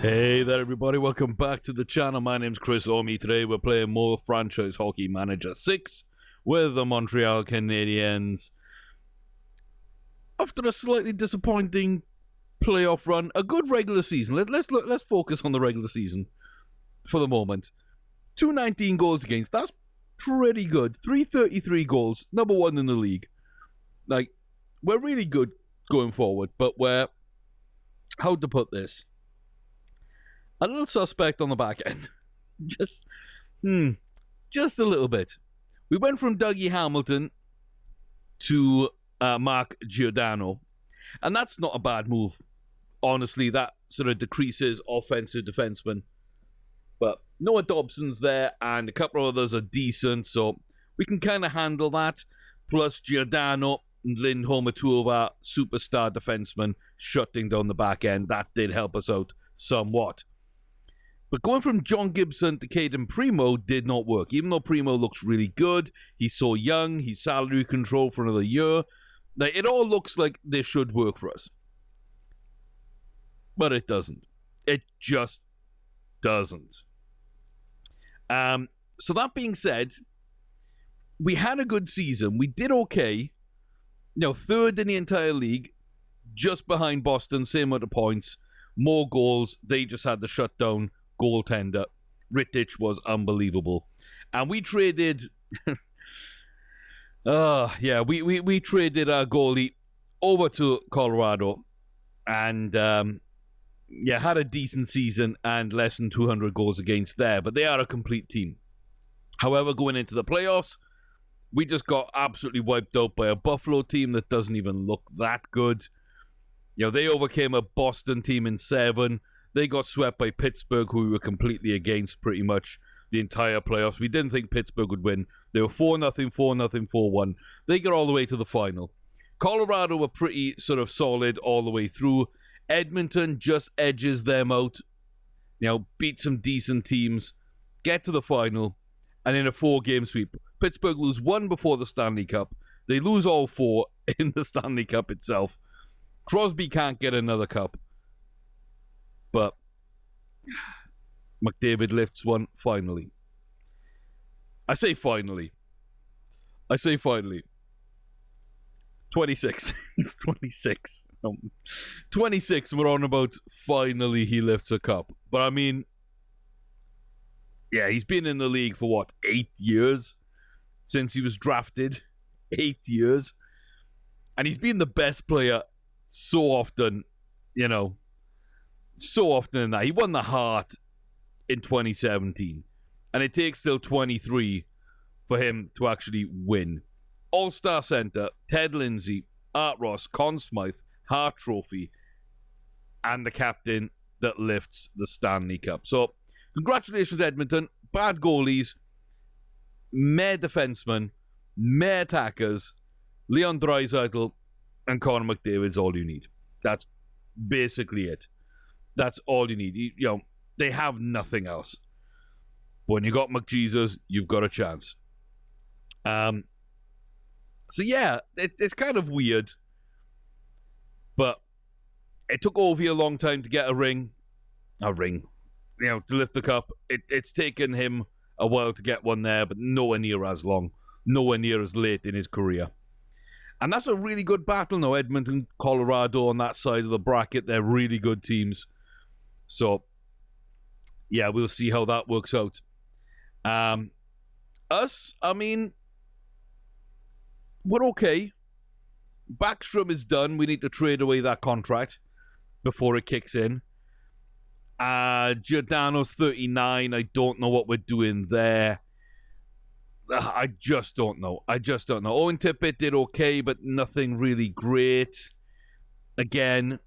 Hey there everybody, welcome back to the channel. My name's Chris Omi. Today we're playing more Franchise Hockey Manager 6 with the Montreal Canadiens. After a slightly disappointing playoff run, a good regular season. Let's focus on the regular season for the moment. 219 goals against, that's pretty good. 333 goals, number one in the league. Like, we're really good going forward, but we're, how to put this? A little suspect on the back end. just a little bit. We went from Dougie Hamilton to Mark Giordano, and that's not a bad move. Honestly, that sort of decreases offensive defensemen. But Noah Dobson's there, and a couple of others are decent, so we can kind of handle that. Plus Giordano and Lindholm are two of our superstar defensemen shutting down the back end. That did help us out somewhat. But going from John Gibson to Caden Primo did not work. Even though Primo looks really good, he's so young, he's salary control for another year. Like, it all looks like this should work for us. But it doesn't. It just doesn't. So that being said, we had a good season. We did okay. Third in the entire league, just behind Boston, same amount of points, more goals. They just had the shutdown goaltender. Rittich was unbelievable. And we traded we traded our goalie over to Colorado and had a decent season and less than 200 goals against there, but they are a complete team. However, going into the playoffs, we just got absolutely wiped out by a Buffalo team that doesn't even look that good. They overcame a Boston team in 7. They got swept by Pittsburgh, who we were completely against pretty much the entire playoffs. We didn't think Pittsburgh would win. They were 4-0, 4-0, 4-1. They got all the way to the final. Colorado were pretty sort of solid all the way through. Edmonton just edges them out. Beat some decent teams, get to the final, and in a 4-game sweep. Pittsburgh lose 1 before the Stanley Cup. They lose all 4 in the Stanley Cup itself. Crosby can't get another cup. But McDavid lifts one finally. I say finally. 26. He's 26. 26, we're on about finally he lifts a cup. But I mean, he's been in the league for 8 years? Since he was drafted. 8 years. And he's been the best player so often, so often in that. He won the Hart in 2017. And it takes till 23 for him to actually win. All-Star Center, Ted Lindsay, Art Ross, Conn Smythe, Hart Trophy, and the captain that lifts the Stanley Cup. So, congratulations, Edmonton. Bad goalies, mere defensemen, mere attackers, Leon Draisaitl, and Connor McDavid's all you need. That's basically it. That's all you need. They have nothing else. But when you got McJesus, you've got a chance. It's kind of weird. But it took Ovi a long time to get a ring. To lift the cup. It's taken him a while to get one there, but nowhere near as long. Nowhere near as late in his career. And that's a really good battle now. Edmonton, Colorado on that side of the bracket. They're really good teams. So, we'll see how that works out. Us, I mean, we're okay. Backstrom is done. We need to trade away that contract before it kicks in. Giordano's 39. I don't know what we're doing there. I just don't know. Owen Tippett did okay, but nothing really great. Again,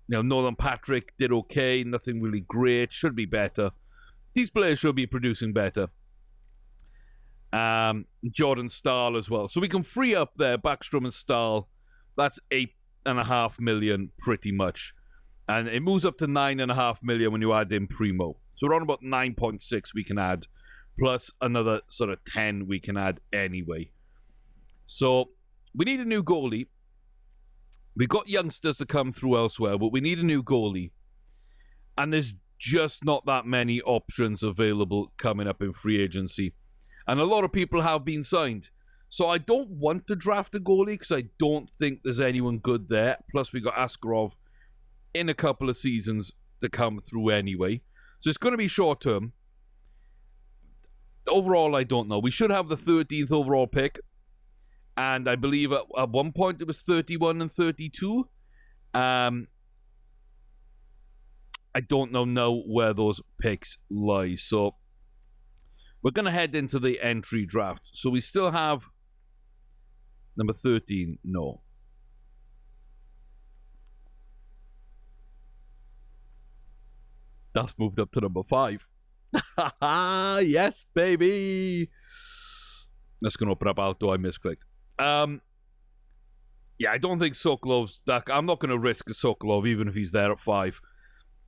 Nolan Patrick did okay. Nothing really great. Should be better. These players should be producing better. Jordan Stahl as well. So we can free up there Backstrom and Stahl. That's $8.5 million pretty much. And it moves up to $9.5 million when you add in Primo. So we're on about 9.6 we can add. Plus another sort of 10 we can add anyway. So we need a new goalie. We've got youngsters to come through elsewhere, but we need a new goalie. And there's just not that many options available coming up in free agency. And a lot of people have been signed. So I don't want to draft a goalie because I don't think there's anyone good there. Plus, we got Askarov in a couple of seasons to come through anyway. So it's going to be short term. Overall, I don't know. We should have the 13th overall pick. And I believe at one point it was 31 and 32. I don't know now where those picks lie. So we're going to head into the entry draft. So we still have number 13. No. That's moved up to number 5. Yes, baby. That's going to open up Alto. I misclicked. Yeah, I don't think Sokolov's that. I'm not going to risk a Sokolov even if he's there at 5.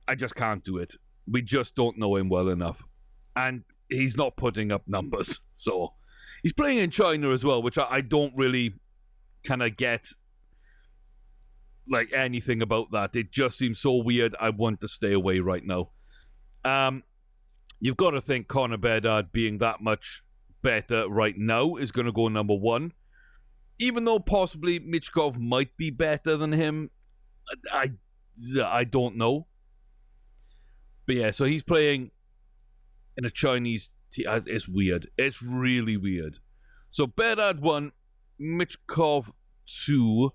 I just can't do it. We just don't know him well enough. And he's not putting up numbers. So he's playing in China as well, which I don't really kind of get like anything about that. It just seems so weird. I want to stay away right now. You've got to think Connor Bedard being that much better right now is going to go number 1. Even though possibly Michkov might be better than him, I don't know. But yeah, so he's playing in a Chinese team. It's weird. It's really weird. So Bedard 1, Michkov 2.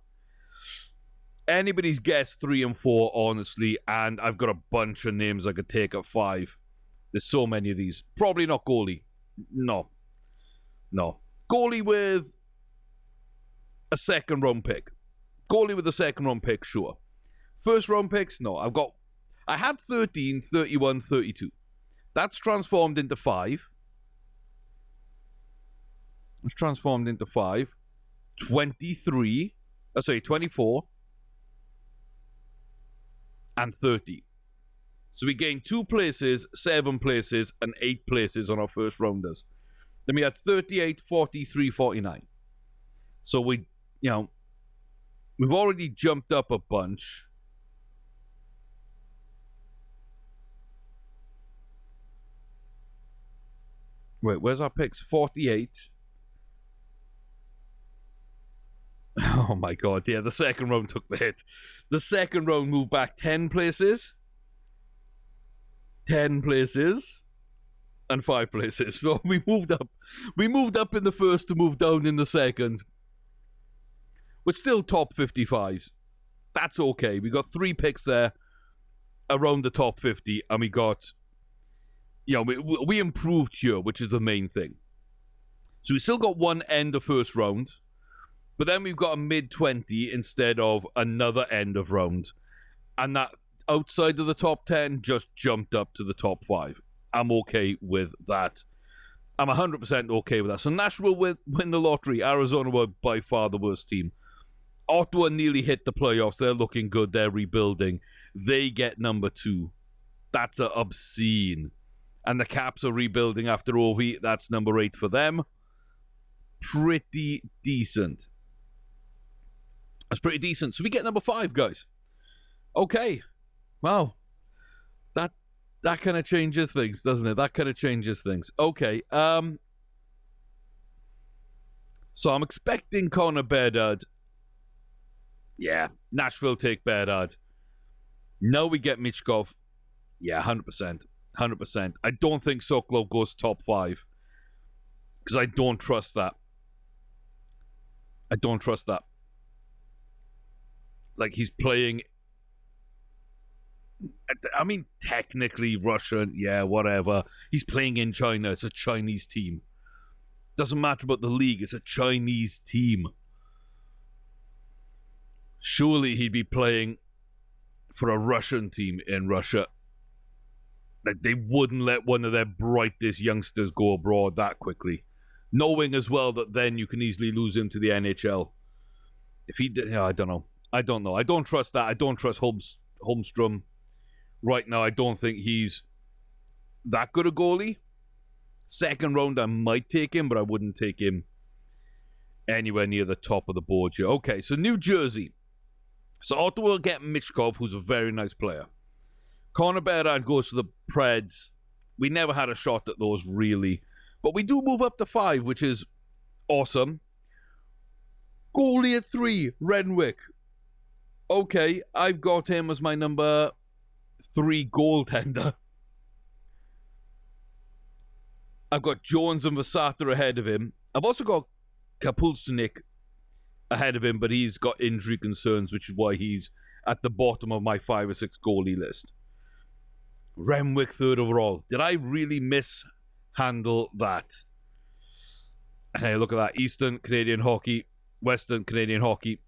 Anybody's guess 3 and 4, honestly, and I've got a bunch of names I could take at 5. There's so many of these. Probably not goalie. No. Goalie with a second round pick. Goalie with a second round pick, sure. First round picks, no. I had 13, 31, 32. That's transformed into 5. It's transformed into 5. 23. 24. And 30. So we gained 2 places, 7 places, and 8 places on our first rounders. Then we had 38, 43, 49. So we've already jumped up a bunch. Wait, where's our picks? 48. Oh my god, yeah, the second round took the hit. The second round moved back 10 places. 10 places. And 5 places. So we moved up. We moved up in the first to move down in the second. We're still top 55s. That's okay. We got 3 picks there around the top 50, and we got... we improved here, which is the main thing. So we still got 1 end of first round, but then we've got a mid-20 instead of another end of round. And that outside of the top 10 just jumped up to the top 5. I'm okay with that. I'm 100% okay with that. So Nashville win the lottery. Arizona were by far the worst team. Ottawa nearly hit the playoffs. They're looking good. They're rebuilding. They get number 2. That's obscene. And the Caps are rebuilding after Ovi. That's number 8 for them. Pretty decent. That's pretty decent. So we get number 5, guys. Okay. Wow. That kind of changes things, doesn't it? That kind of changes things. Okay. So I'm expecting Connor Bedard. Yeah. Nashville take Bedard. Now we get Michkov. Yeah, 100%. 100%. I don't think Sokolov goes top 5. Because I don't trust that. I don't trust that. Like, he's playing... I mean, technically Russian, yeah, whatever. He's playing in China. It's a Chinese team. Doesn't matter about the league. It's a Chinese team. Surely he'd be playing for a Russian team in Russia. Like, they wouldn't let one of their brightest youngsters go abroad that quickly. Knowing as well that then you can easily lose him to the NHL. If he did, I don't know. I don't trust that. I don't trust Holmstrom. Right now, I don't think he's that good a goalie. Second round, I might take him, but I wouldn't take him anywhere near the top of the board here. Okay, so New Jersey. So Ottawa will get Michkov, who's a very nice player. Conor Berard goes to the Preds. We never had a shot at those, really. But we do move up to 5, which is awesome. Goalie at 3, Renwick. Okay, I've got him as my number 3 goaltender. I've got Jones and Vasata ahead of him. I've also got Kapulsnik ahead of him, but he's got injury concerns, which is why he's at the bottom of my 5 or 6 goalie list. Renwick 3rd overall. Did I really mishandle that? Hey, look at that. Eastern Canadian hockey, Western Canadian hockey.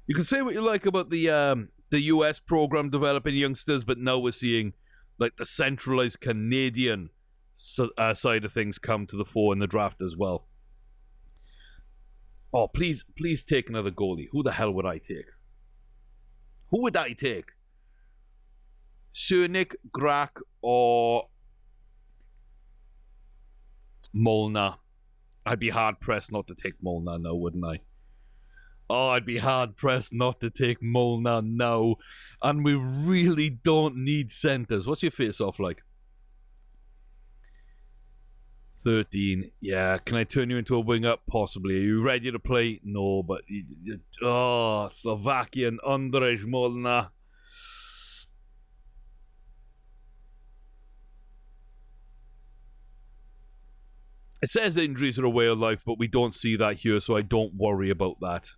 You can say what you like about the US program developing youngsters, but now we're seeing like the centralized Canadian side of things come to the fore in the draft as well. Oh, please take another goalie. Who the hell would I take? Who would I take? Cernik, Grak, or Molnar? I'd be hard-pressed not to take Molnar now, wouldn't I? Oh, I'd be hard-pressed not to take Molnar now. And we really don't need centers. What's your face-off like? 13. Yeah, can I turn you into a wing-up? Possibly. Are you ready to play? No, but... Oh, Slovakian Andrej Molnar. It says injuries are a way of life, but we don't see that here, so I don't worry about that.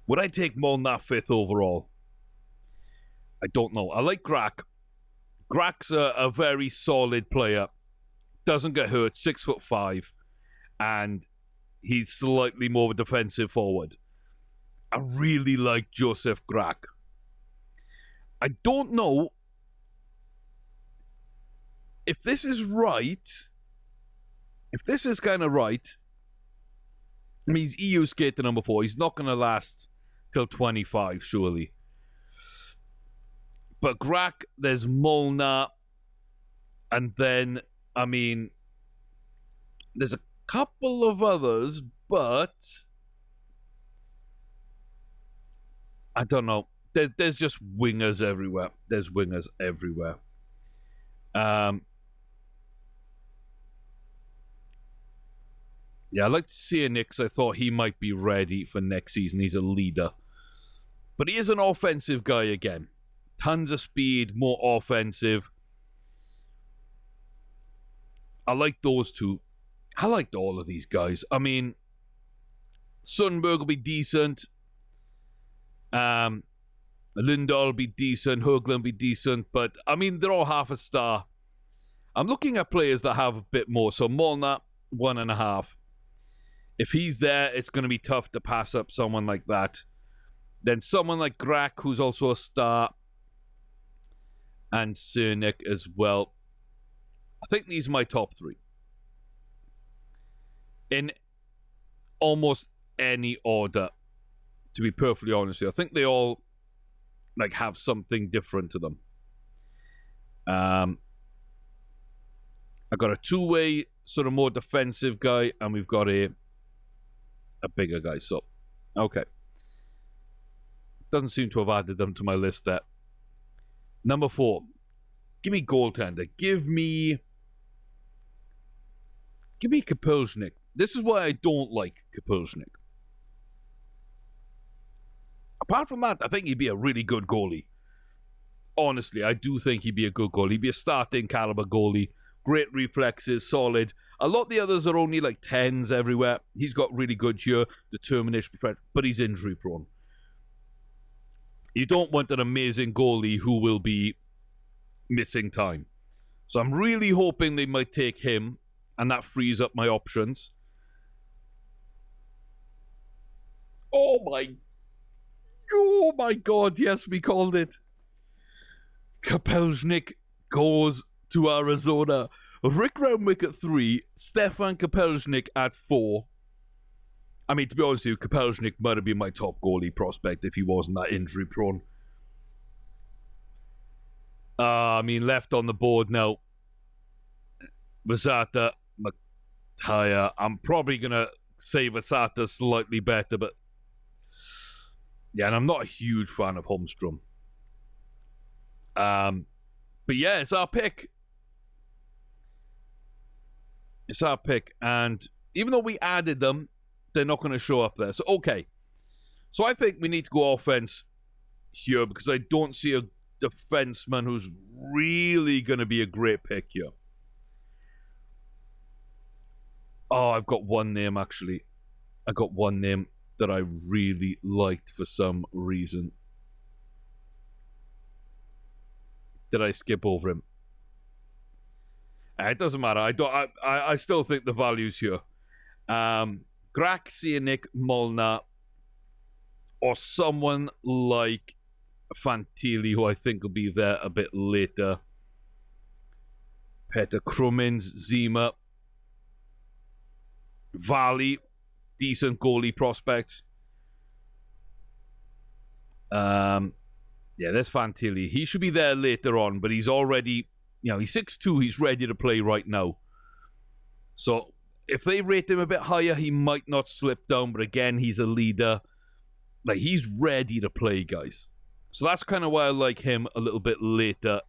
Would I take Molnar 5th overall? I don't know. I like Grak. Grak's a very solid player. Doesn't get hurt, 6'5", and he's slightly more of a defensive forward. I really like Josef Grak. I don't know if this is right. If this is kind of right, I mean, he's EU skater number 4. He's not going to last till 25, surely. But Grak, there's Molnar, and then, I mean, there's a couple of others, but I don't know. There's just wingers everywhere. There's wingers everywhere. Yeah, I like to see Nick, because I thought he might be ready for next season. He's a leader. But he is an offensive guy again. Tons of speed, more offensive. I like those two. I liked all of these guys. I mean, Sundberg will be decent. Lindahl will be decent. Högland will be decent. But, I mean, they're all half a star. I'm looking at players that have a bit more. So, Molnar, 1.5. If he's there, it's going to be tough to pass up someone like that. Then someone like Grak, who's also a star. And Cernik as well. I think these are my top 3. In almost any order, to be perfectly honest with you. I think they all like have something different to them. I got a 2-way, sort of more defensive guy, and we've got a bigger guy. So, okay. Doesn't seem to have added them to my list there. Number 4. Give me goaltender. Give me Kapelzhnik. This is why I don't like Kapelzhnik. Apart from that, I think he'd be a really good goalie. Honestly, I do think he'd be a good goalie. He'd be a starting caliber goalie. Great reflexes, solid. A lot of the others are only like 10s everywhere. He's got really good here, determination, but he's injury prone. You don't want an amazing goalie who will be missing time. So I'm really hoping they might take him, and that frees up my options. Oh my God, yes, we called it. Kapelzhnik goes to Arizona. Rick Renwick at 3, Stefan Kapelzhnik at 4. I mean, to be honest with you, Kapelzhnik might have been my top goalie prospect if he wasn't that injury prone. I mean, left on the board now. Vasata, Mataya. I'm probably going to say Vasata slightly better, but Yeah, and I'm not a huge fan of Holmstrom. But yeah, it's our pick. It's our pick. And even though we added them, they're not going to show up there. So, okay. So I think we need to go offense here because I don't see a defenseman who's really going to be a great pick here. Oh, I've got one name, actually. I got one name that I really liked for some reason. Did I skip over him? It doesn't matter. I still think the value's here. Grak, Sianik, Molnar, or someone like Fantilli, who I think will be there a bit later. Peter Krumins, Zima, Valley, decent goalie prospect. Yeah, there's Fantilli. He should be there later on, but he's already, he's 6'2", he's ready to play right now. So if they rate him a bit higher, he might not slip down, but again, he's a leader. Like, he's ready to play, guys. So that's kind of why I like him a little bit later.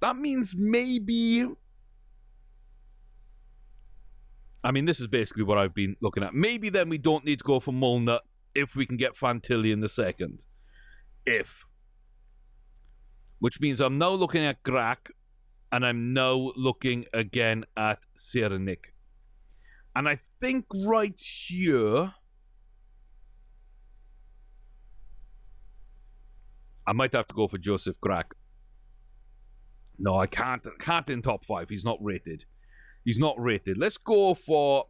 That means maybe... I mean, this is basically what I've been looking at. Maybe then we don't need to go for Molnar if we can get Fantilli in the second. Which means I'm now looking at Grak, and I'm now looking again at Sianik. And I think right here... I might have to go for Joseph Grak. No, I can't. Can't in top 5. He's not rated. Let's go for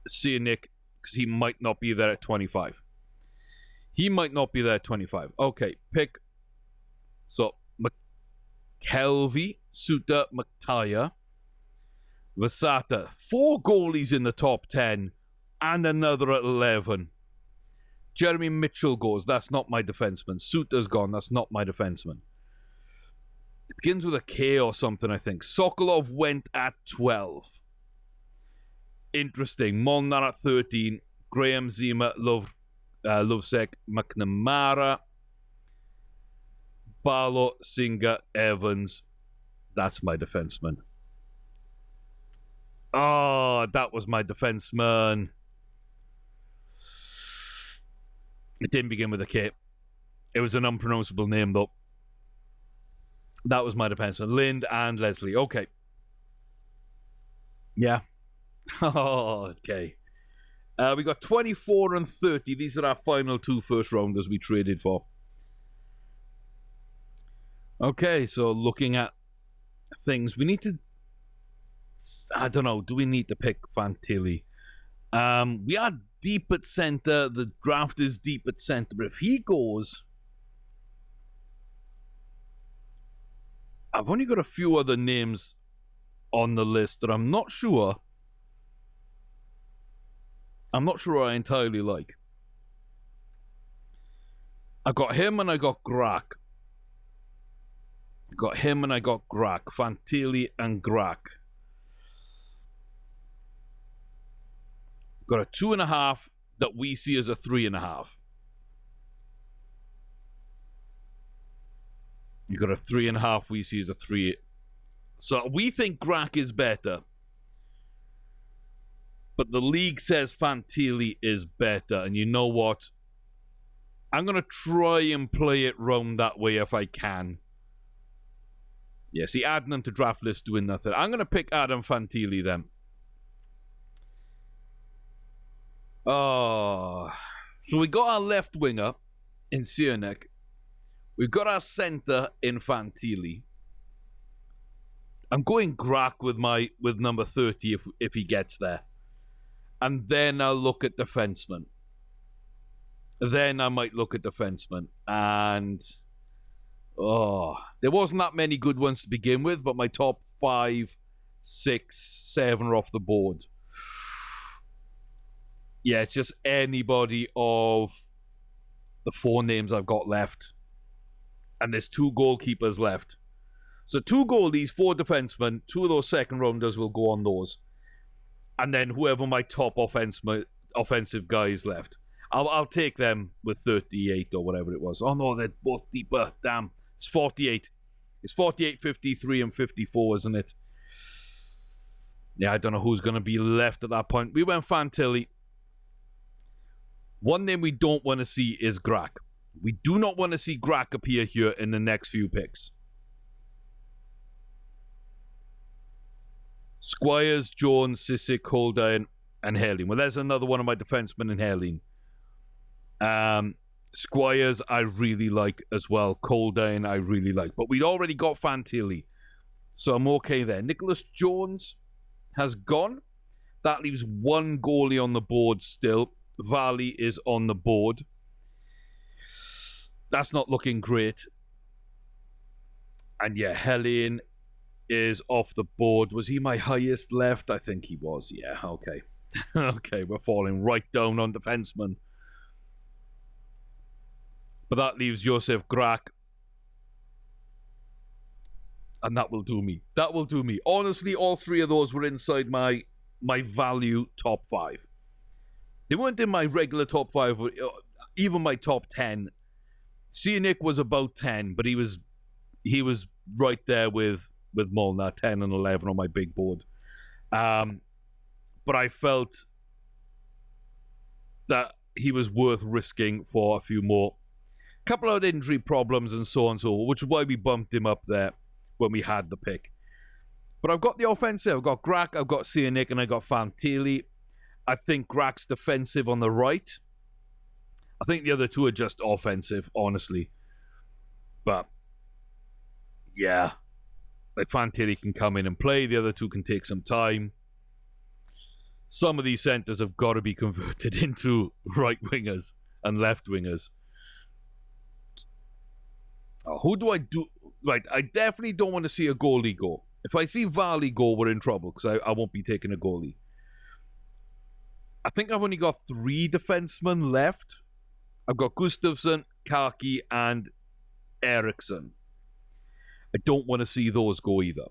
Sianik, because he might not be there at 25. Okay, pick. So, McKelvey, Suter, McTire, Vasata. 4 goalies in the top 10, and another at 11. Jeremy Mitchell goes. That's not my defenseman. Suter's gone. That's not my defenseman. It begins with a K or something, I think. Sokolov went at 12. Interesting. Molnar at 13. Graham, Zima, Lovesek, McNamara, Barlow, Singer, Evans. That's my defenseman. Oh, that was my defenseman. It didn't begin with a K. It was an unpronounceable name, though. That was my defenseman. Lind and Leslie. Okay. Yeah. Okay. We got 24 and 30. These are our final 2 first-rounders we traded for. Okay, so looking at things, we need to... I don't know. Do we need to pick Fantilli? We are deep at center. The draft is deep at center. But if he goes... I've only got a few other names on the list that I'm not sure I entirely like. I got him and I got Grak. Fantilli and Grak. Got a 2.5 that we see as a 3.5. You got a 3.5 we see as a 3. So we think Grak is better. But the league says Fantilli is better. And you know what? I'm going to try and play it round that way if I can. Yeah, see, adding them to draft list doing nothing. I'm going to pick Adam Fantilli then. Oh. So we got our left winger in Sianik. We've got our center in Fantilli. I'm going Grak with number 30 if he gets there. And then I'll look at defenseman. And there wasn't that many good ones to begin with, but my top 5, 6, 7 are off the board. Yeah, it's just anybody of the 4 names I've got left. And there's 2 goalkeepers left. So 2 goalies, 4 defensemen, 2 of those second rounders will go on those. And then whoever my top offensive guy is left. I'll take them with 38 or whatever it was. Oh no, they're both deeper. Damn, it's 48. It's 48, 53, and 54, isn't it? Yeah, I don't know who's going to be left at that point. We went Fantilli. One name we don't want to see is Grack. We do not want to see Grack appear here in the next few picks. Squires, Jones, Sissick, Holden, and Herling. Well, there's another one of my defensemen in Herling. Squires, I really like as well. Holden, I really like. But we'd already got Fantilli, so I'm okay there. Nicholas Jones has gone. That leaves one goalie on the board still. Valley is on the board. That's not looking great. And yeah, Herling is off the board. Was he my highest left? I think he was. Yeah, okay. Okay, we're falling right down on defensemen. But that leaves Josef Grack. And that will do me. That will do me. Honestly, all three of those were inside my value top 5. They weren't in my regular top 5, or even my top 10. Cianik was about 10, but he was right there with Molnar, 10 and 11 on my big board. But I felt that he was worth risking for a few more. Couple of injury problems and so on and so on, which is why we bumped him up there when we had the pick. But I've got the offensive. I've got Grack, I've got Cianik, and I got Fantilli. I think Grack's defensive on the right. I think the other two are just offensive, honestly. But yeah, like Fantilli can come in and play. The other two can take some time. Some of these centers have got to be converted into right wingers and left wingers. Who do I do? Right, I definitely don't want to see a goalie go. If I see Valley go, we're in trouble because I won't be taking a goalie. I think I've only got 3 defensemen left. I've got Gustafsson, Kaki, and Eriksson. I don't want to see those go either.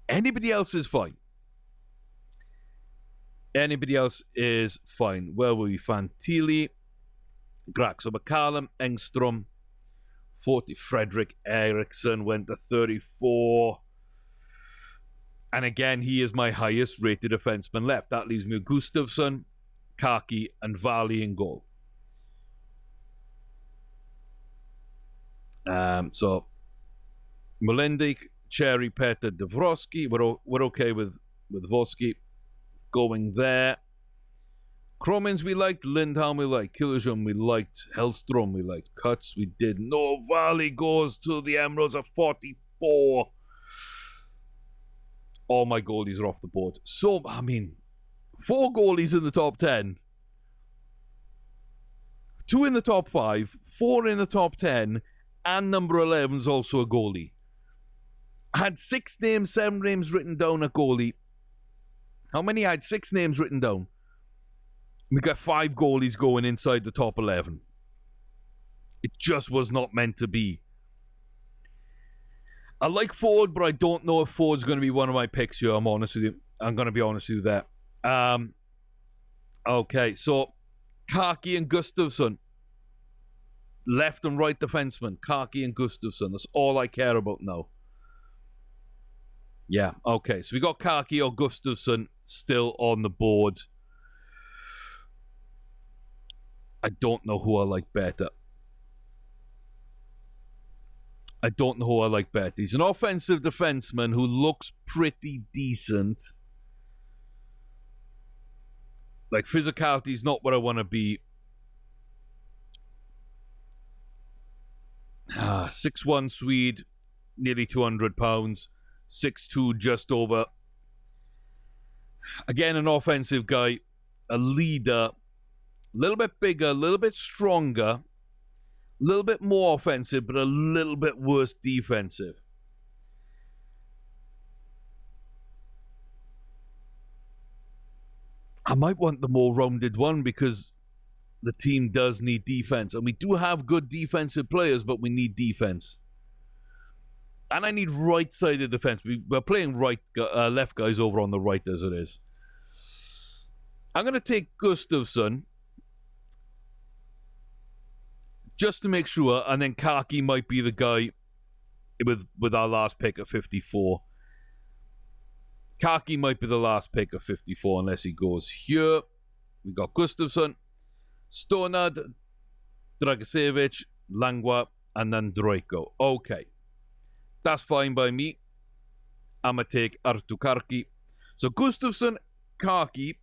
Anybody else is fine. Anybody else is fine. Where were we? Fantilli, Grack. So McCallum, Engstrom, 40. Frederick Eriksson went to 34. And again, he is my highest rated defenseman left. That leaves me with Gustafsson, Kaki, and Valley in goal. So Melindik, Cherry, Petter, Dvorsky. We're okay with Dvorsky going there. Cromins we liked, Lindholm we liked, Killejum we liked, Hellstrom we liked, Cuts we did. No, Valley goes to the Emeralds at 44. All my goalies are off the board. So, I mean, 4 goalies in the top 10. 2 in the top 5, 4 in the top 10, and number 11 is also a goalie. I had 6 names, 7 names written down at goalie. How many? I had 6 names written down. We got 5 goalies going inside the top 11. It just was not meant to be. I like Ford, but I don't know if Ford's going to be one of my picks here. I'm honest with you. I'm going to be honest with you there. Okay, so Kaki and Gustafsson. Left and right defenseman. Kaki and Gustafsson. That's all I care about now. Yeah, okay. So we got Kaki or Gustafsson still on the board. I don't know who I like better. He's an offensive defenseman who looks pretty decent. Like, physicality is not what I want to be. 6'1" Swede, nearly 200 pounds. 6'2", just over. Again, an offensive guy. A leader. A little bit bigger, a little bit stronger. A little bit more offensive, but a little bit worse defensive. I might want the more rounded one because the team does need defense. And we do have good defensive players, but we need defense. And I need right-sided defense. We're playing left guys over on the right as it is. I'm going to take Gustafsson. just to make sure, and then Kaki might be the guy with our last pick at 54. Kaki might be the last pick at 54 unless he goes here. We got Gustafsson, Stonard, Dragicevic, Langua, and then Draco. Okay. That's fine by me. I'm going to take Arttu Karki. So Gustafsson, Kaki.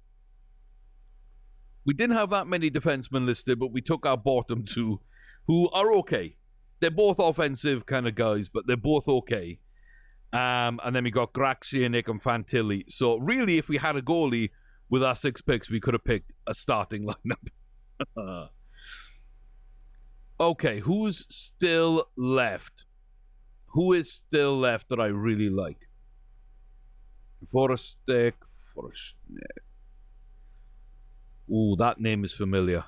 We didn't have that many defensemen listed, but we took our bottom two, who are okay. They're both offensive kind of guys, but they're both okay. And then we got Graxianik and Fantilli. So really, if we had a goalie with our 6 picks, we could have picked a starting lineup. Okay, who's still left? Who is still left that I really like? Forestick. Ooh, that name is familiar.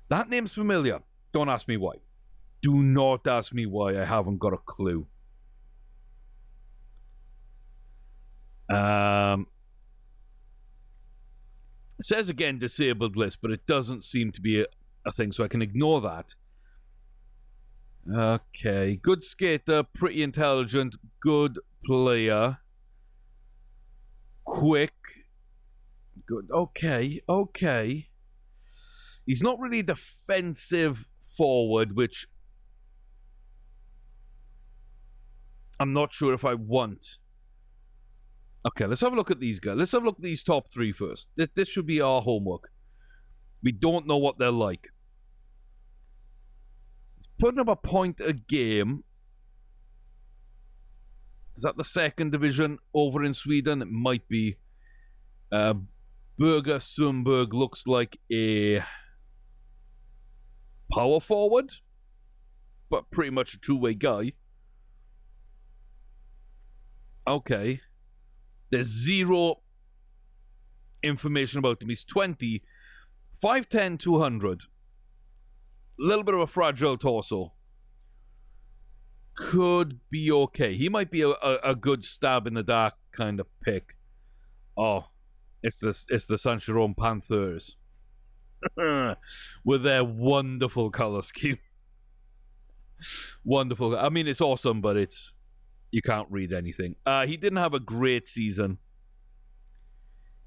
That name's familiar. Don't ask me why. Do not ask me why. I haven't got a clue. It says again disabled list, but it doesn't seem to be a thing, so I can ignore that. Okay. Good skater, pretty intelligent, good player. Quick. Good. Okay. He's not really defensive forward, which I'm not sure if I want. Okay, let's have a look at these guys. Let's have a look at these top 3 first. This should be our homework. We don't know what they're like. It's putting up a point a game. Is that the 2nd division over in Sweden? It might be. Berger Sundberg looks like a power forward, but pretty much a two-way guy. Okay. There's 0 information about him. He's 20, 5'10", 200. A little bit of a fragile torso. Could be okay. He might be a good stab in the dark kind of pick. Oh, it's the San Jerome Panthers. With their wonderful color scheme. Wonderful. I mean, it's awesome, but you can't read anything. He didn't have a great season.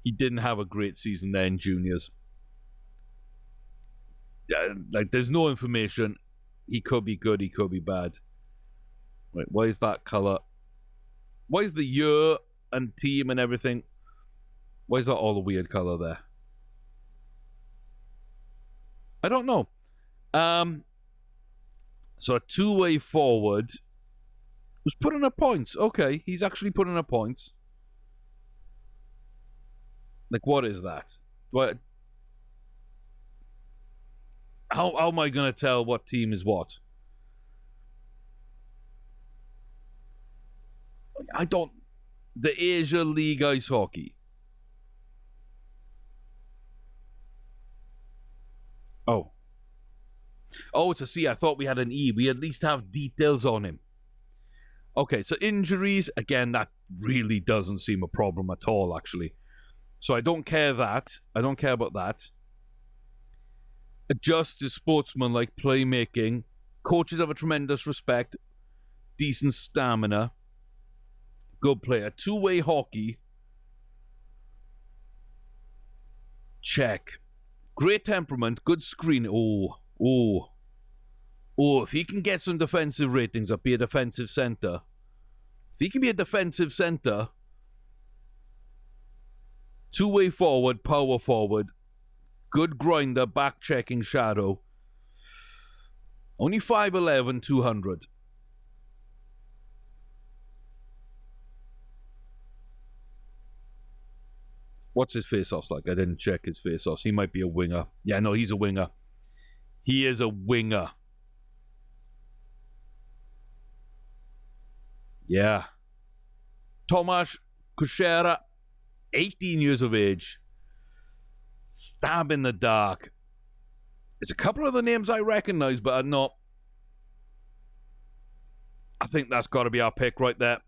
There in juniors. There's no information. He could be good, he could be bad. Wait, why is that color? Why is the year and team and everything? Why is that all a weird color there? I don't know. So a two-way forward was putting up points. Okay, he's actually putting up points. Like, what is that? What? How am I going to tell what team is what? I don't... The Asia League Ice Hockey. Oh. Oh, it's a C. I thought we had an E. We at least have details on him. Okay, so injuries. Again, that really doesn't seem a problem at all, actually. So I don't care that. I don't care about that. Adjusted sportsman-like playmaking. Coaches have a tremendous respect. Decent stamina. Good player. Two-way hockey. Check. Great temperament. Good screen. Oh, if he can get some defensive ratings up, be a defensive center. If he can be a defensive center, two-way forward, power forward, good grinder, back-checking shadow. Only 5'11", 200. What's his face-offs like? I didn't check his face-offs. He might be a winger. Yeah, no, he's a winger. He is a winger. Yeah. Tomasz Kuchera, 18 years of age. Stab in the dark. There's a couple of the names I recognize, but I'm not. I think that's got to be our pick right there.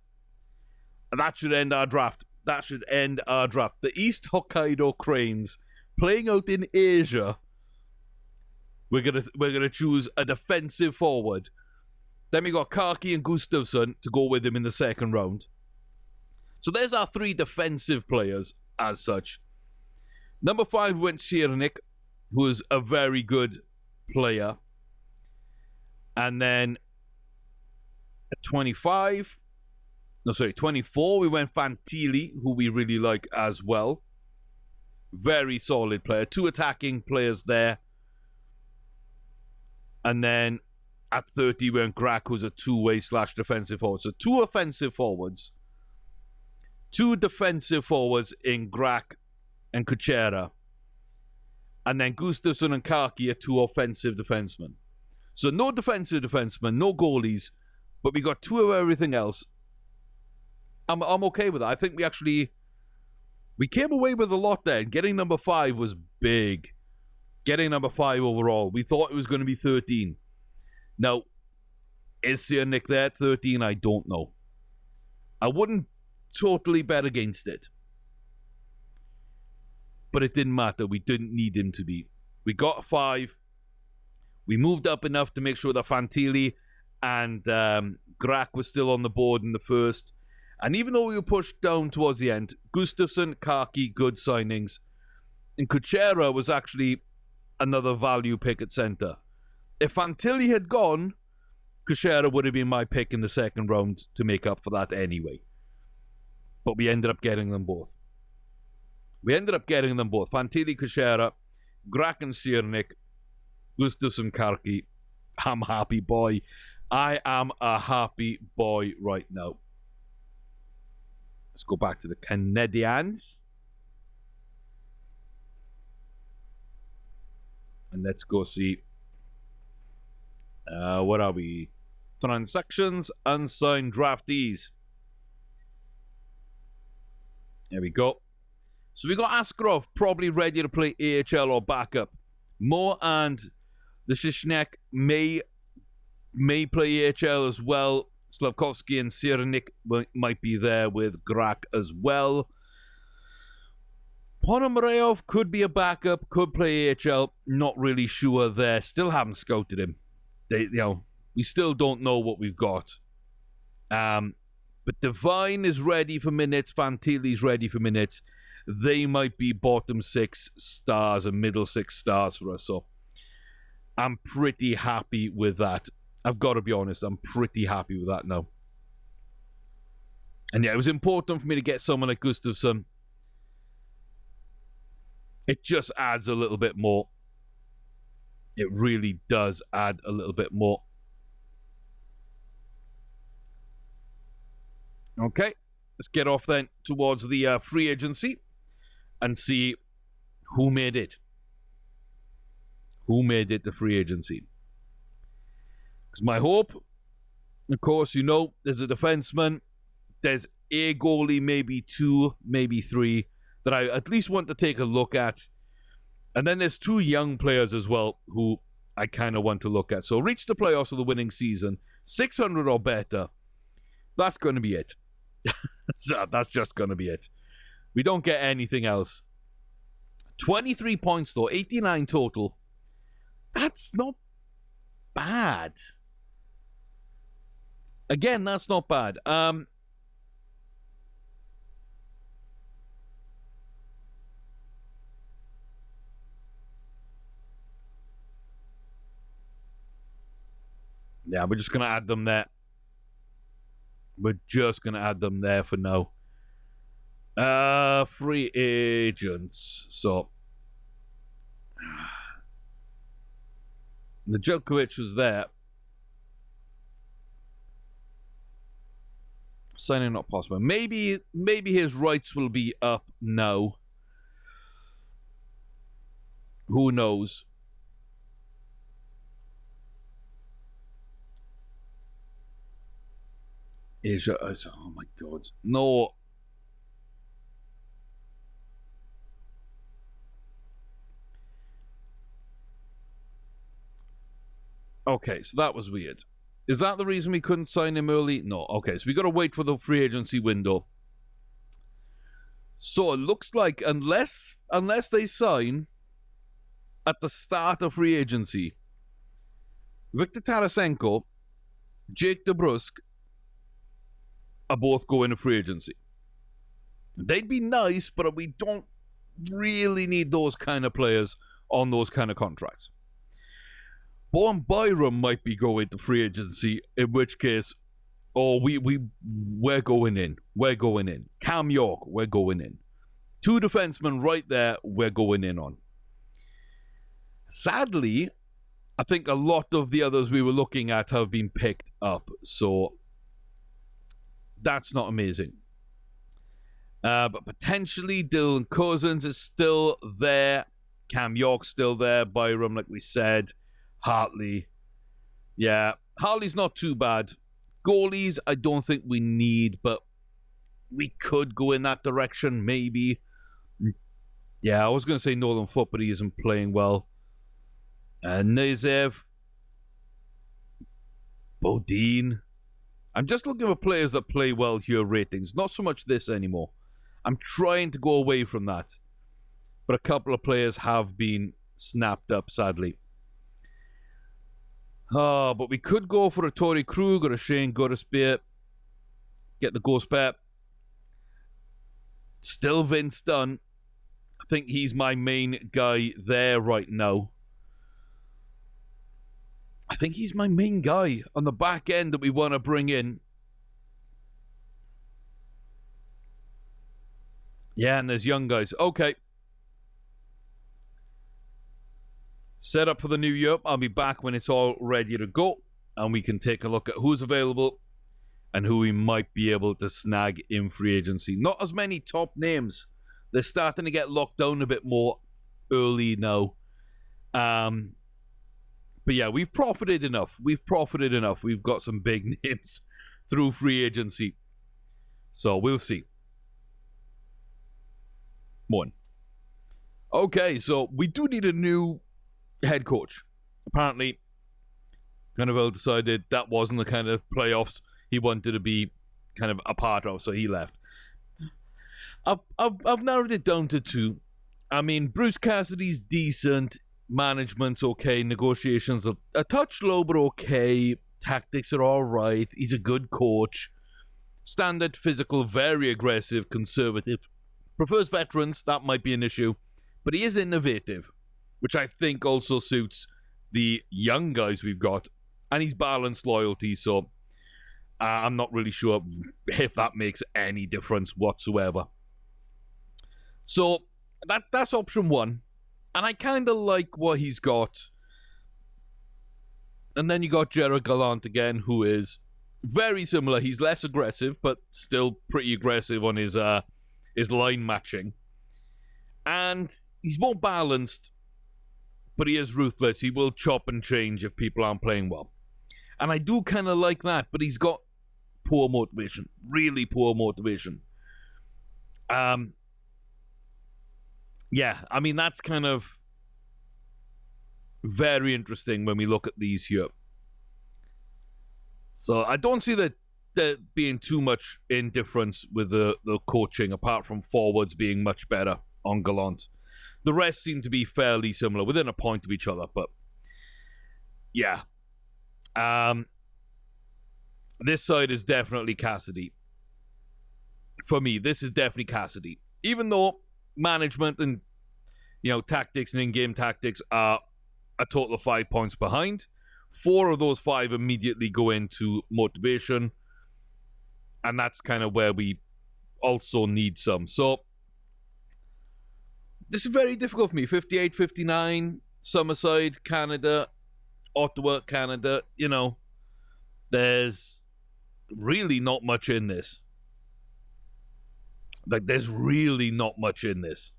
And that should end our draft. The East Hokkaido Cranes playing out in Asia we're gonna choose a defensive forward. Then we got Karki and Gustafsson to go with him in the second round. So there's our 3 defensive players as such. Number 5 went Ciernik, who is a very good player. And then at 24, we went Fantilli, who we really like as well. Very solid player. 2 attacking players there. And then at 30, we went Grak, who's a two-way / defensive forward. So 2 offensive forwards. 2 defensive forwards in Grak and Kuchera. And then Gustafsson and Karki are 2 offensive defensemen. So no defensive defensemen, no goalies, but we got 2 of everything else. I'm okay with that. I think we came away with a lot there. Getting number 5 was big. Getting number 5 overall. We thought it was going to be 13. Now, is Ciernik there at 13? I don't know. I wouldn't totally bet against it. But it didn't matter. We didn't need him to be. We got 5. We moved up enough to make sure that Fantilli and Grak was still on the board in the first. And even though we were pushed down towards the end, Gustafsson, Karki, good signings. And Kuchera was actually another value pick at center. If Fantilli had gone, Kuchera would have been my pick in the second round to make up for that anyway. But we ended up getting them both. Fantilli, Kuchera, Grak and Ciernik, Gustafsson, Karki. I'm happy, boy. I am a happy boy right now. Let's go back to the Canadiens. And let's go see. What are we? Transactions, unsigned draftees. There we go. So we got Askarov probably ready to play AHL or backup. Moore and the Shishnek may play AHL as well. Slavkovsky and Ciernik might be there with Grak as well. Ponomarev could be a backup, could play AHL. Not really sure there. Still haven't scouted him. We still don't know what we've got. But Devine is ready for minutes. Fantilli's ready for minutes. They might be bottom 6 stars and middle 6 stars for us. So I'm pretty happy with that. I've got to be honest. I'm pretty happy with that now. And yeah, it was important for me to get someone like Gustafsson. It just adds a little bit more. It really does add a little bit more. Okay, let's get off then towards the free agency and see who made it. Who made it the free agency? Because my hope, of course, there's a defenseman, there's a goalie, maybe 2, maybe 3, that I at least want to take a look at. And then there's 2 young players as well who I kind of want to look at. So reach the playoffs of the winning season, 600 or better. That's going to be it. That's just going to be it. We don't get anything else. 23 points though, 89 total. That's not bad. Again, that's not bad. Yeah, we're just going to add them there. We're just going to add them there for now. Free agents. So, the Djokovic was there. Signing not possible. Maybe his rights will be up now. Who knows? Asia, oh my God. No. Okay, so that was weird. Is that the reason we couldn't sign him early? No. Okay, so we got to wait for the free agency window. So it looks like unless they sign at the start of free agency, Viktor Tarasenko, Jake DeBrusk are both going to free agency. They'd be nice, but we don't really need those kind of players on those kind of contracts. Bowen Byram might be going to free agency, in which case, we're going in. We're going in. Cam York, we're going in. 2 defensemen right there, we're going in on. Sadly, I think a lot of the others we were looking at have been picked up, so that's not amazing. But potentially Dylan Cousins is still there. Cam York's still there. Byram, like we said. Hartley. Yeah, Hartley's not too bad. Goalies, I don't think we need, but we could go in that direction, maybe. Yeah, I was going to say Nolan Foote, but he isn't playing well. Nazev. Bodine. I'm just looking for players that play well here ratings. Not so much this anymore. I'm trying to go away from that. But a couple of players have been snapped up, sadly. But we could go for a Torrey Krug or a Shane Gutterspear. Get the Ghost Pep. Still Vince Dunn. I think he's my main guy there right now. I think he's my main guy on the back end that we want to bring in. Yeah, and there's young guys. Okay. Set up for the new year. I'll be back when it's all ready to go. And we can take a look at who's available and who we might be able to snag in free agency. Not as many top names. They're starting to get locked down a bit more early now. But yeah, we've profited enough. We've got some big names through free agency. So we'll see. One. Okay, so we do need a new head coach. Apparently, Gunnerville decided that wasn't the kind of playoffs he wanted to be kind of a part of, so he left. I've narrowed it down to 2. I mean, Bruce Cassidy's decent. Management's okay. Negotiations are a touch low, but okay. Tactics are all right. He's a good coach. Standard, physical, very aggressive, conservative. Prefers veterans. That might be an issue. But he is innovative, which I think also suits the young guys we've got. And he's balanced loyalty, so I'm not really sure if that makes any difference whatsoever. So that's option 1. And I kind of like what he's got. And then you got Gerard Gallant again, who is very similar. He's less aggressive, but still pretty aggressive on his line matching. And he's more balanced, but he is ruthless. He will chop and change if people aren't playing well. And I do kind of like that, but he's got poor motivation. Really poor motivation. Yeah, I mean, that's kind of very interesting when we look at these here. So I don't see that there being too much indifference with the coaching, apart from forwards being much better on Gallant. The rest seem to be fairly similar, within a point of each other, but yeah. This side is definitely Cassidy. For me, this is definitely Cassidy. Even though management and, tactics and in-game tactics are a total of 5 points behind. 4 of those 5 immediately go into motivation. And that's kind of where we also need some. So, this is very difficult for me. 58, 59, Summerside, Canada, Ottawa, Canada. There's really not much in this. There's really not much in this.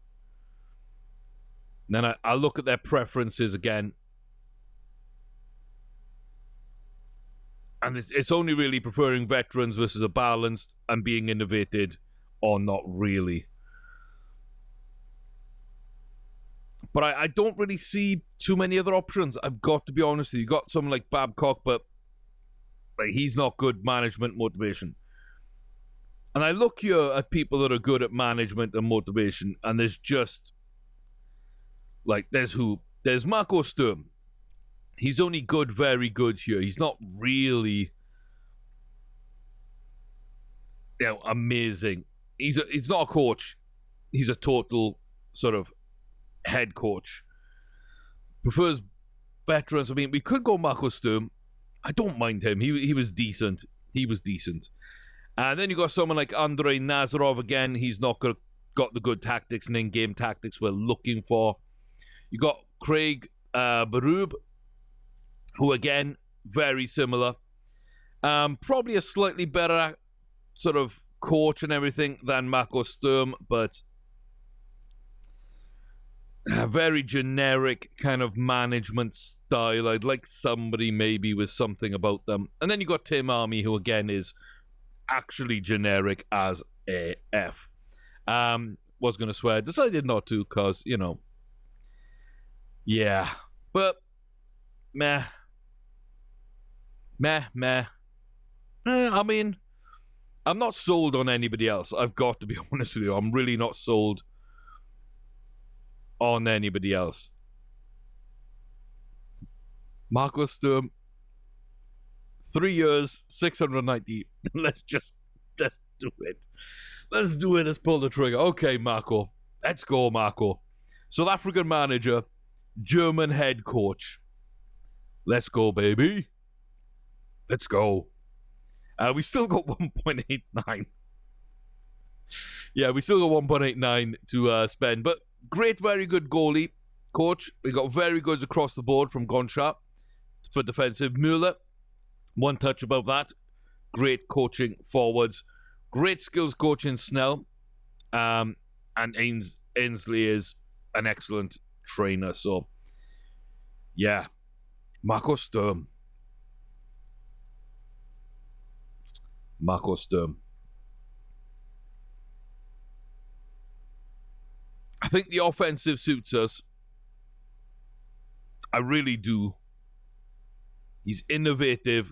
And then I look at their preferences again. And it's only really preferring veterans versus a balanced and being innovated or not really. But I don't really see too many other options. I've got to be honest with you. You got someone like Babcock, but he's not good management motivation. And I look here at people that are good at management and motivation, and there's just... there's who? There's Marco Sturm. He's only good, very good here. He's not really, amazing. He's not a coach. He's a total sort of head coach. Prefers veterans. I mean, we could go Marco Sturm. I don't mind him. He was decent. He was decent. And then you got someone like Andrei Nazarov again. He's not got the good tactics and in-game tactics we're looking for. You got Craig Berube, who again, very similar. Probably a slightly better sort of coach and everything than Marco Sturm, but a very generic kind of management style. I'd like somebody maybe with something about them. And then you got Tim Army, who again is actually generic as AF. Was going to swear, decided not to, because, yeah. But, meh. I mean, I'm not sold on anybody else. I've got to be honest with you. I'm really not sold on anybody else. Marco Sturm, 3 years, 690. Let's do it. Let's do it. Let's pull the trigger. Okay, Marco. Let's go, Marco. South African manager, German head coach. Let's go, baby. Let's go. We still got 1.89. Yeah, we still got 1.89 to spend. But great, very good goalie coach. We got very goods across the board from Gonchar for defensive. Mueller, one touch above that. Great coaching forwards. Great skills coaching Snell. And Ainsley is an excellent trainer. So, yeah. Marco Sturm. I think the offensive suits us. I really do. He's innovative.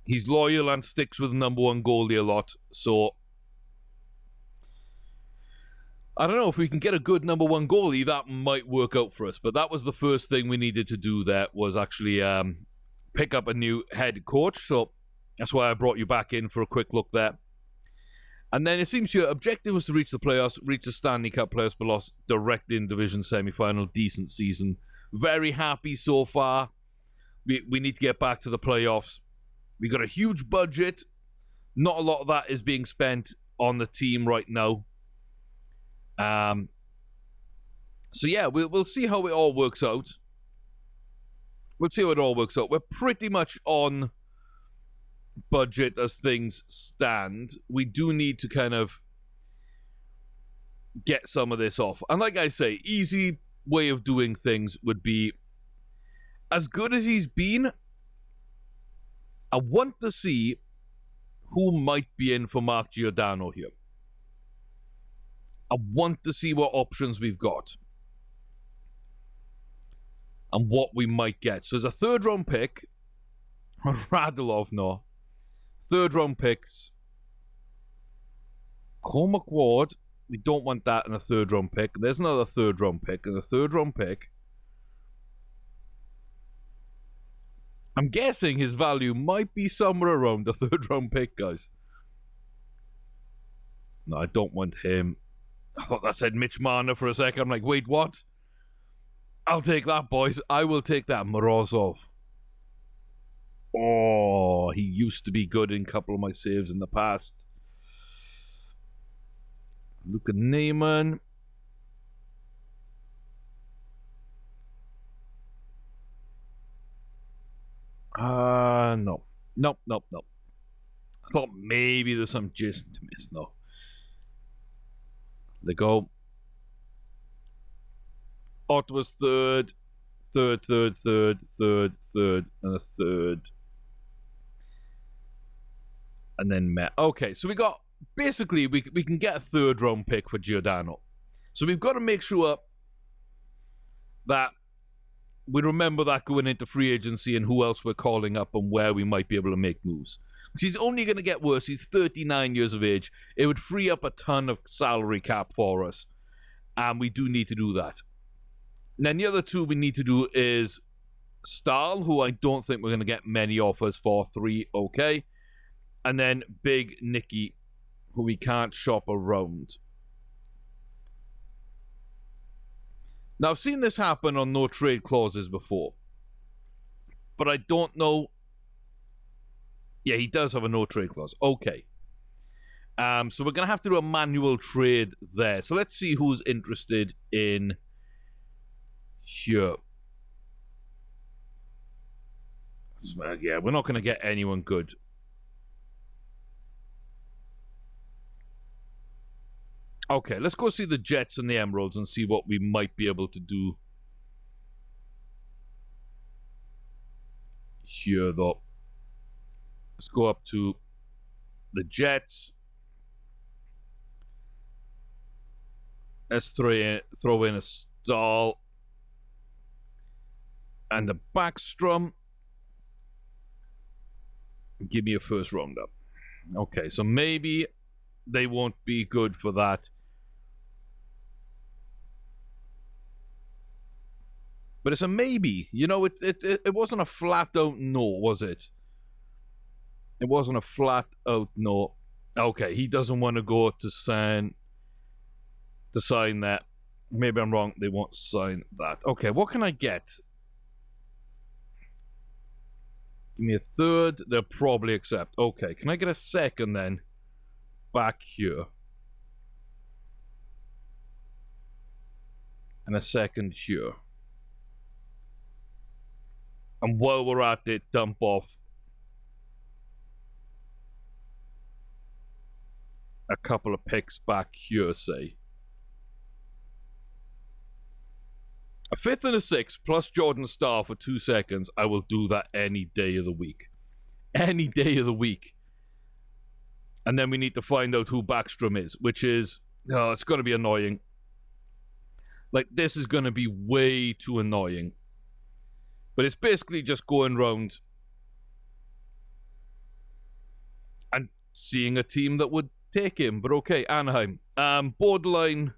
He's loyal and sticks with number one goalie a lot. So, I don't know, if we can get a good number one goalie, that might work out for us. But that was the first thing we needed to do there, was actually pick up a new head coach. So, that's why I brought you back in for a quick look there. And then it seems your objective was to reach the playoffs, reach the Stanley Cup playoffs, but lost directly in division semi-final. Decent season. Very happy so far. We need to get back to the playoffs. We got a huge budget. Not a lot of that is being spent on the team right now. So yeah, we'll see how it all works out. We're pretty much on budget as things stand. We do need to kind of get some of this off. And like I say, easy way of doing things would be, as good as he's been, I want to see who might be in for Mark Giordano here. I want to see what options we've got and what we might get. So there's a third round pick. Radulov, no. Third round picks. Cormac Ward. We don't want that in a third round pick. There's another third round pick and a third round pick. I'm guessing his value might be somewhere around the third round pick, guys. No, I don't want him. I thought that said Mitch Marner for a second. I'm like, wait, what? I'll take that, boys. I will take that. Morozov. Oh, he used to be good in a couple of my saves in the past. Luka Neyman. No. Nope. I thought maybe there's some Jason to miss. No. They go. Ottawa's third, and a third. And then Matt. Okay, so we got, basically, we can get a third round pick for Giordano. So we've got to make sure that we remember that going into free agency and who else we're calling up and where we might be able to make moves. He's only going to get worse. He's 39 years of age. It would free up a ton of salary cap for us. And we do need to do that. And then the other two we need to do is Stahl, who I don't think we're going to get many offers for, 3, okay. And then Big Nicky, who we can't shop around. Now, I've seen this happen on no trade clauses before, but I don't know. Yeah, he does have a no trade clause. Okay. So we're going to have to do a manual trade there. So let's see who's interested in here. Yeah, we're not going to get anyone good. Okay, let's go see the Jets and the Emeralds and see what we might be able to do here, though. Let's go up to the Jets. Let's throw in a Stahl and a Backstrom. Give me a first rounder. Okay, so maybe they won't be good for that. But it's a maybe. You know, it wasn't a flat out no, was it? It wasn't a flat out no. Okay, he doesn't want to go to sign that. Maybe I'm wrong. They won't sign that. Okay, what can I get? Give me a third. They'll probably accept. Okay, can I get a second then? Back here. And a second here. And while we're at it, dump off a couple of picks back here, say. A 5th and a 6th plus Jordan Stahl for 2 seconds. I will do that any day of the week. Any day of the week. And then we need to find out who Backstrom is, which is, it's going to be annoying. Like, this is going to be way too annoying. But it's basically just going around and seeing a team that would take him. But okay, Anaheim. Borderline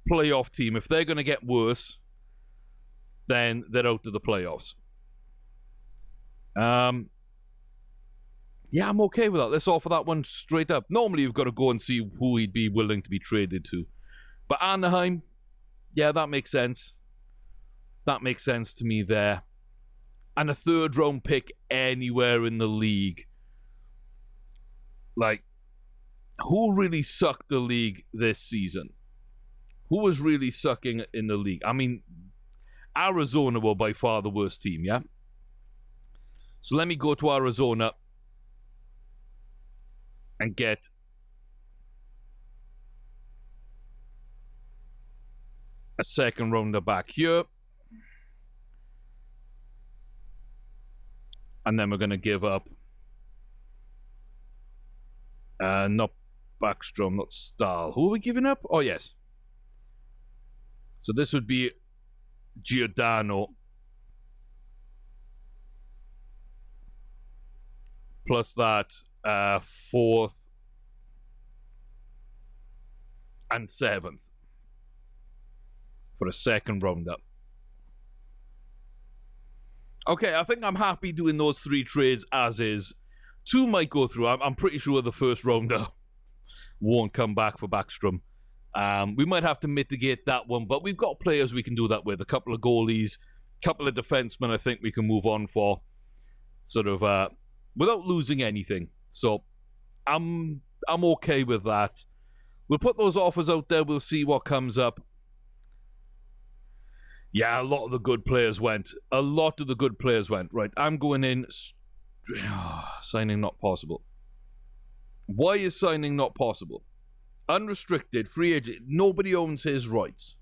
playoff team. If they're going to get worse, then they're out of the playoffs. Yeah, I'm okay with that. Let's offer that one straight up. Normally, you've got to go and see who he'd be willing to be traded to. But Anaheim, yeah, that makes sense. That makes sense to me there. And a 3rd round pick anywhere in the league. Like, who really sucked the league this season? Who was really sucking in the league? I mean, Arizona were by far the worst team, yeah? So let me go to Arizona and get a 2nd rounder back here. And then we're going to give up not Backstrom, not Stahl. Who are we giving up? Oh, yes. So this would be Giordano plus that 4th and 7th for a 2nd rounder. Okay, I think I'm happy doing those 3 trades as is. 2 might go through. I'm pretty sure the 1st rounder won't come back for Backstrom. We might have to mitigate that one, but we've got players we can do that with. A couple of goalies, a couple of defensemen I think we can move on for, sort of, without losing anything. So, I'm okay with that. We'll put those offers out there. We'll see what comes up. Yeah, a lot of the good players went. Right, I'm going in. Signing not possible. Why is signing not possible? Unrestricted, free agent. Nobody owns his rights.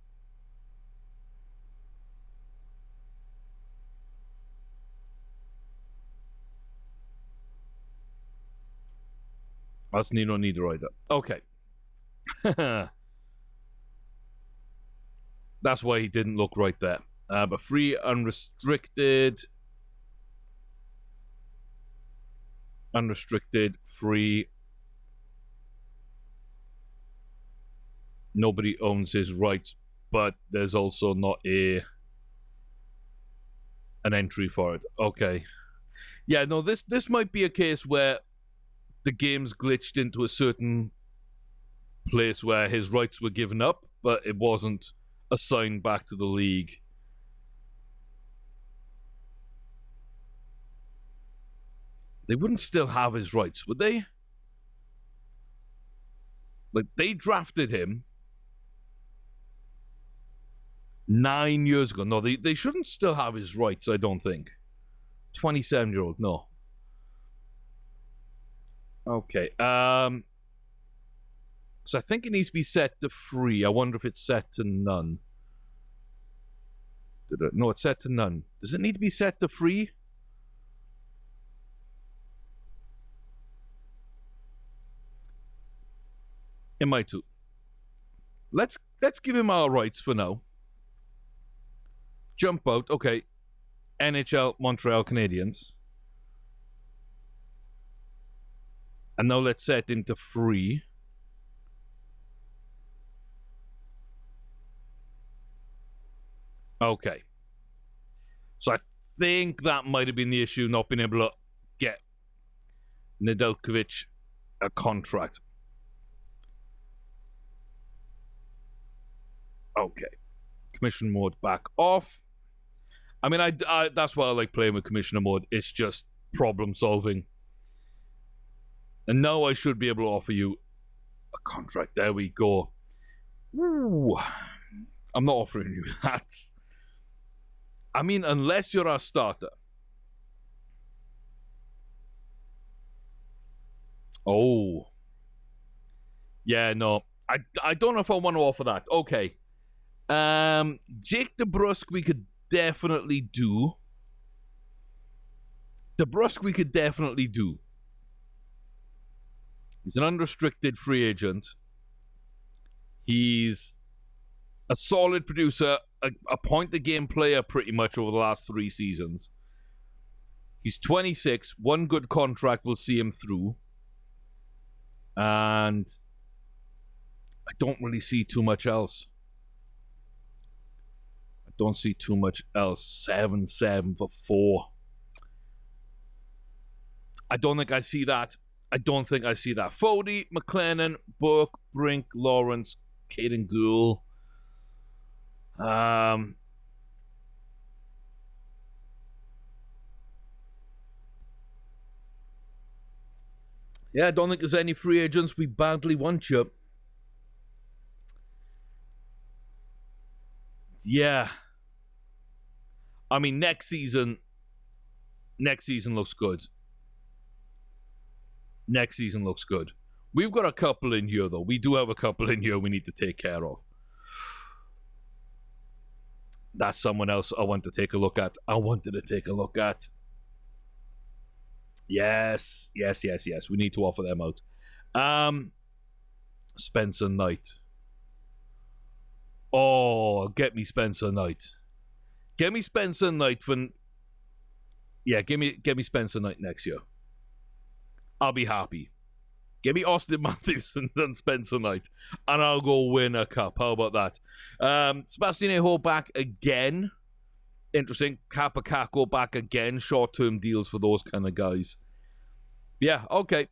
That's Nino Niederreiter. Okay. That's why he didn't look right there. But free, unrestricted. Unrestricted, free. Nobody owns his rights, but there's also not a an entry for it. Okay. Yeah, no, this might be a case where the game's glitched into a certain place where his rights were given up, but it wasn't assigned back to the league. They wouldn't still have his rights, would they? Like, they drafted him 9 years ago. No, they shouldn't still have his rights, I don't think. 27-year-old, no. Okay. So I think it needs to be set to free. I wonder if it's set to none. No, it's set to none. Does it need to be set to free? It might too. Let's give him our rights for now. Jump out. Okay. NHL Montreal Canadiens. And now let's set him to free. Okay. So I think that might have been the issue, not being able to get Nedeljkovic a contract. Okay. Commission mode back off. I mean, I that's why I like playing with commissioner mode. It's just problem solving. And now I should be able to offer you a contract. There we go. Ooh. I'm not offering you that. I mean, unless you're a starter. Oh. Yeah, no. I don't know if I want to offer that. Okay. Jake DeBrusk we could definitely do. DeBrusk we could definitely do. He's an unrestricted free agent. He's a solid producer, a point-the-game player pretty much over the last 3 seasons. He's 26. One good contract will see him through. And I don't really see too much else. I don't see too much else. 7-7 for 4. I don't think I see that. I don't think I see that. Fody, McLennan, Burke, Brink, Lawrence, Caden Gould. Yeah, I don't think there's any free agents we badly want you. Yeah. I mean, next season looks good. Next season looks good. We've got a couple in here, though. We do have a couple in here we need to take care of. That's someone else I want to take a look at. Yes. We need to offer them out. Spencer Knight. Oh, get me Spencer Knight. Get me Spencer Knight for... Yeah, give me Spencer Knight next year. I'll be happy. Give me Austin Matthews and Spencer Knight, and I'll go win a cup. How about that? Sebastian Aho back again. Interesting. Kappa back again. Short-term deals for those kind of guys. Yeah, okay.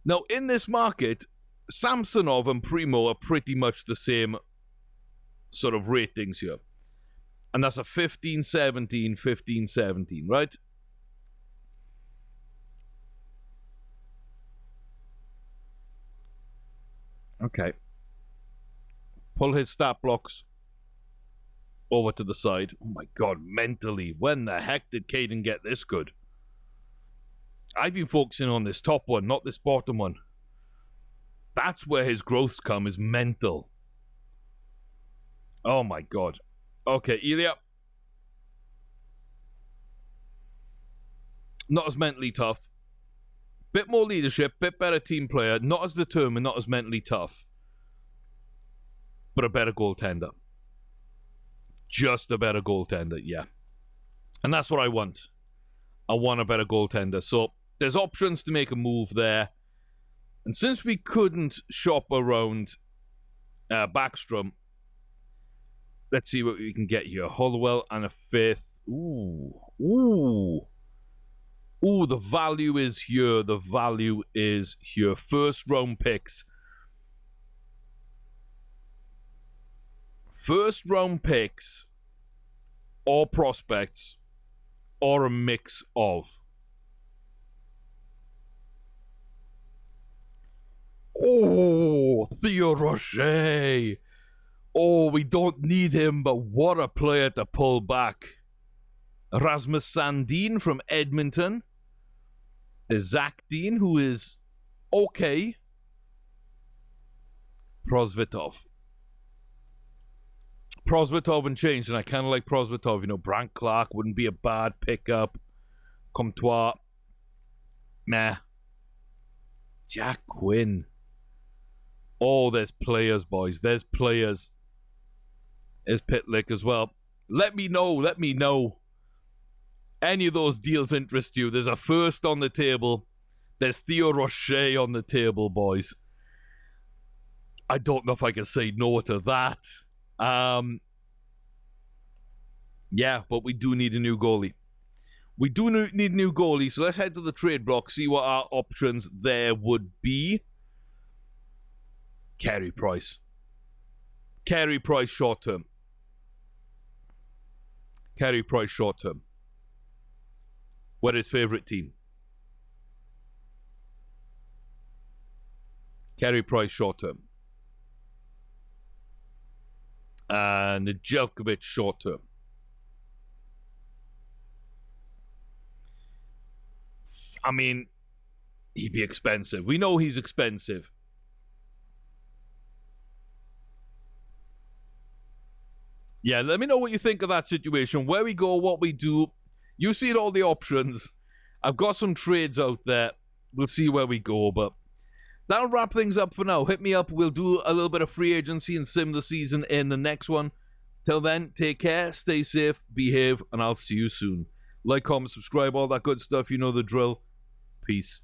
Now, in this market, Samsonov and Primo are pretty much the same sort of ratings here. And that's a 15-17, 15-17, right? Okay. Pull his stat blocks over to the side. Oh my god, mentally. When the heck did Caden get this good? I've been focusing on this top one, not this bottom one. That's where his growths come, is mental. Oh my god. Okay, Ilya. Not as mentally tough. Bit more leadership, bit better team player, not as determined, not as mentally tough. But a better goaltender. Just a better goaltender, yeah. And that's what I want. I want a better goaltender. So there's options to make a move there. And since we couldn't shop around Backstrom, let's see what we can get here. Hollowell and a 5th. Ooh. Ooh. Ooh, the value is here. The value is here. First round picks. First round picks or prospects or a mix of. Oh, Theo Rocher. Oh, we don't need him, but what a player to pull back. Rasmus Sandin from Edmonton. There's Zach Dean, who is okay. Prosvetov and changed, and I kind of like Prosvetov. You know, Brandt Clark wouldn't be a bad pickup. Comtois. Nah. Jack Quinn. Oh, there's players, boys. There's players. There's Pitlick as well. Let me know. Any of those deals interest you? There's a first on the table. There's Theo Rocher on the table, boys. I don't know if I can say no to that. Yeah, but we do need a new goalie. We do need a new goalie, so let's head to the trade block, see what our options there would be. Carey Price. Carey Price short term. Carey Price short term. What his favorite team? Carey Price short term. And Jelkovic short term. I mean, he'd be expensive. We know he's expensive. Yeah, let me know what you think of that situation. Where we go, what we do. You see all the options. I've got some trades out there. We'll see where we go, but that'll wrap things up for now. Hit me up. We'll do a little bit of free agency and sim the season in the next one. Till then, take care, stay safe, behave, and I'll see you soon. Like, comment, subscribe, all that good stuff. You know the drill. Peace.